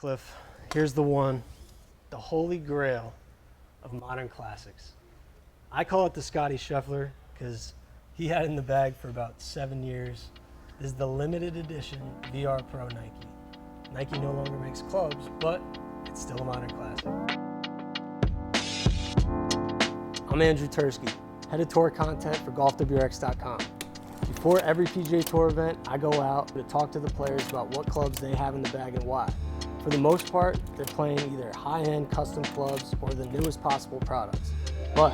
Cliff, here's the one, the holy grail of modern classics. I call it the Scottie Scheffler because he had it in the bag for about 7 years. This is the limited edition VR Pro Nike. Nike no longer makes clubs, but it's still a modern classic. I'm Andrew Tursky, head of tour content for GolfWRX.com. Before every PGA Tour event, I go out to talk to the players about what clubs they have in the bag and why. For the most part, they're playing either high-end custom clubs or the newest possible products. But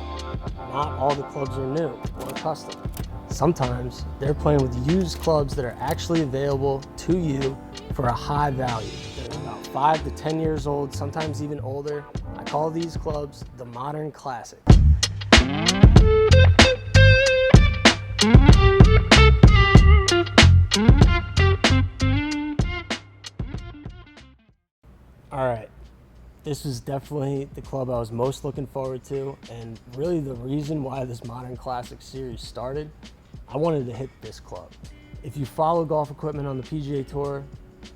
not all the clubs are new or custom. Sometimes they're playing with used clubs that are actually available to you for a high value. They're about 5 to 10 years old, sometimes even older. I call these clubs the modern classic. All right, this was definitely the club I was most looking forward to, and really the reason why this Modern Classic series started. I wanted to hit this club. If you follow golf equipment on the PGA Tour,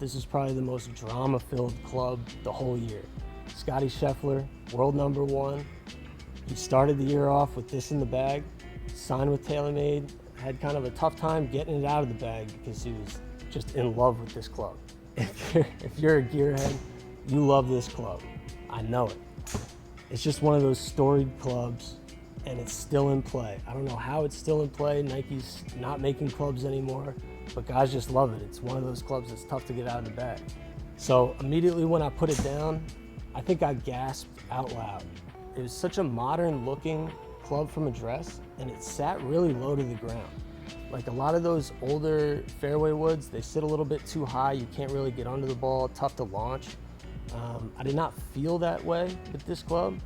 this is probably the most drama-filled club the whole year. Scottie Scheffler, world #1. He started the year off with this in the bag, signed with TaylorMade, had kind of a tough time getting it out of the bag because he was just in love with this club. If you're a gearhead, you love this club. I know it. It's just one of those storied clubs, and it's still in play. I don't know how it's still in play. Nike's not making clubs anymore, but guys just love it. It's one of those clubs that's tough to get out of the bag. So immediately when I put it down, I think I gasped out loud. It was such a modern looking club from Address, and it sat really low to the ground. Like a lot of those older fairway woods, they sit a little bit too high. You can't really get under the ball, tough to launch. I did not feel that way with this club,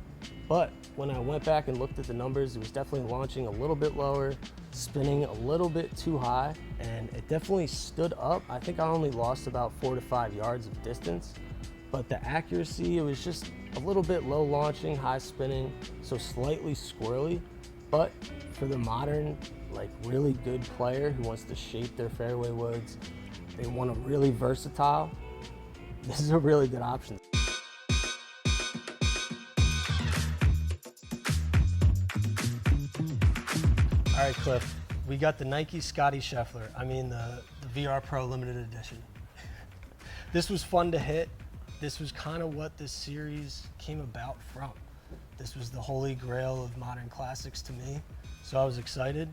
but when I went back and looked at the numbers, it was definitely launching a little bit lower, spinning a little bit too high, and it definitely stood up. I think I only lost about 4 to 5 yards of distance, but the accuracy, it was just a little bit low launching, high spinning, so slightly squirrely. But for the modern, like really good player who wants to shape their fairway woods, they want a really versatile, this is a really good option. All right, Cliff, we got the Nike Scottie Scheffler. I mean the VR Pro Limited Edition. This was fun to hit. This was kind of what this series came about from. This was the holy grail of modern classics to me, so I was excited.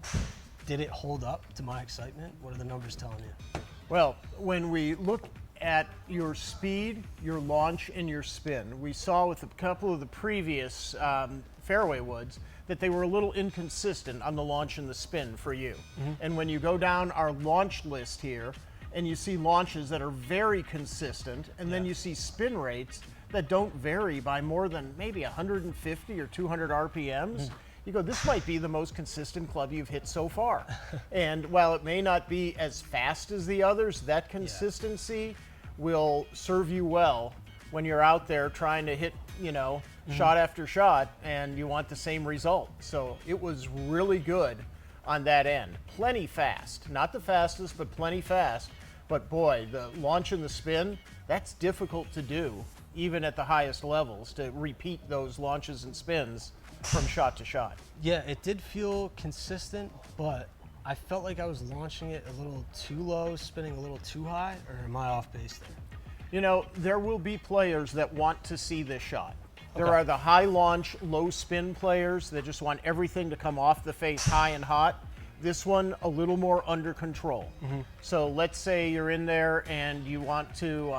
Did it hold up to my excitement? What are the numbers telling you? Well, when we look at your speed, your launch, and your spin, we saw with a couple of the previous fairway woods that they were a little inconsistent on the launch and the spin for you. And when you go down our launch list here, and you see launches that are very consistent, and then you see spin rates that don't vary by more than maybe 150 or 200 RPMs, you go, this might be the most consistent club you've hit so far. And while it may not be as fast as the others, that consistency will serve you well when you're out there trying to hit, you know, shot after shot, and you want the same result. So it was really good on that end. Plenty fast. Not the fastest, but plenty fast. But boy, the launch and the spin, that's difficult to do, even at the highest levels, to repeat those launches and spins from shot to shot. Yeah, it did feel consistent, but I felt like I was launching it a little too low, spinning a little too high, or am I off base there? You know, there will be players that want to see this shot. There are the high launch, low spin players that just want everything to come off the face high and hot. This one, a little more under control. So let's say you're in there and you want to,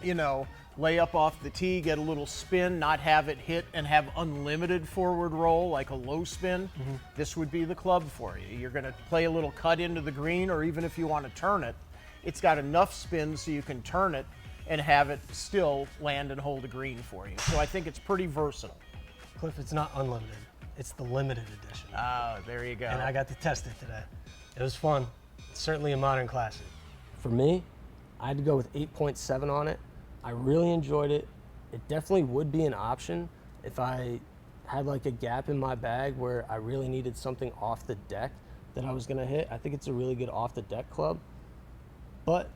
you know, lay up off the tee, get a little spin, not have it hit, and have unlimited forward roll like a low spin. This would be the club for you. You're going to play a little cut into the green, or even if you want to turn it, it's got enough spin so you can turn it and have it still land and hold a green for you. So I think it's pretty versatile. Cliff, it's not unlimited. It's the limited edition. Oh, there you go. And I got to test it today. It was fun. It's certainly a modern classic. For me, I had to go with 8.7 on it. I really enjoyed it. It definitely would be an option if I had like a gap in my bag where I really needed something off the deck that I was gonna hit. I think it's a really good off the deck club. But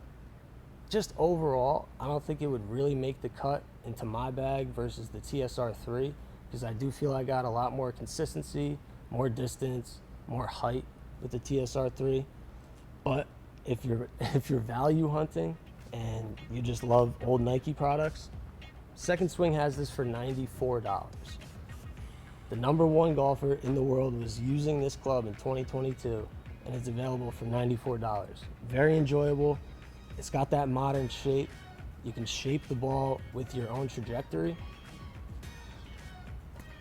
just overall, I don't think it would really make the cut into my bag versus the TSR3, because I do feel I got a lot more consistency, more distance, more height with the TSR3. But if you're value hunting and you just love old Nike products, Second Swing has this for $94. The #1 golfer in the world was using this club in 2022, and it's available for $94. Very enjoyable. It's got that modern shape. You can shape the ball with your own trajectory.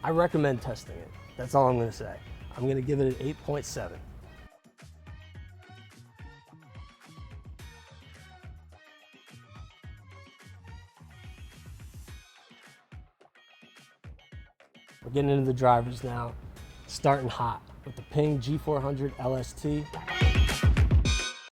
I recommend testing it. That's all I'm going to say. I'm going to give it an 8.7. We're getting into the drivers now. Starting hot with the Ping G400 LST.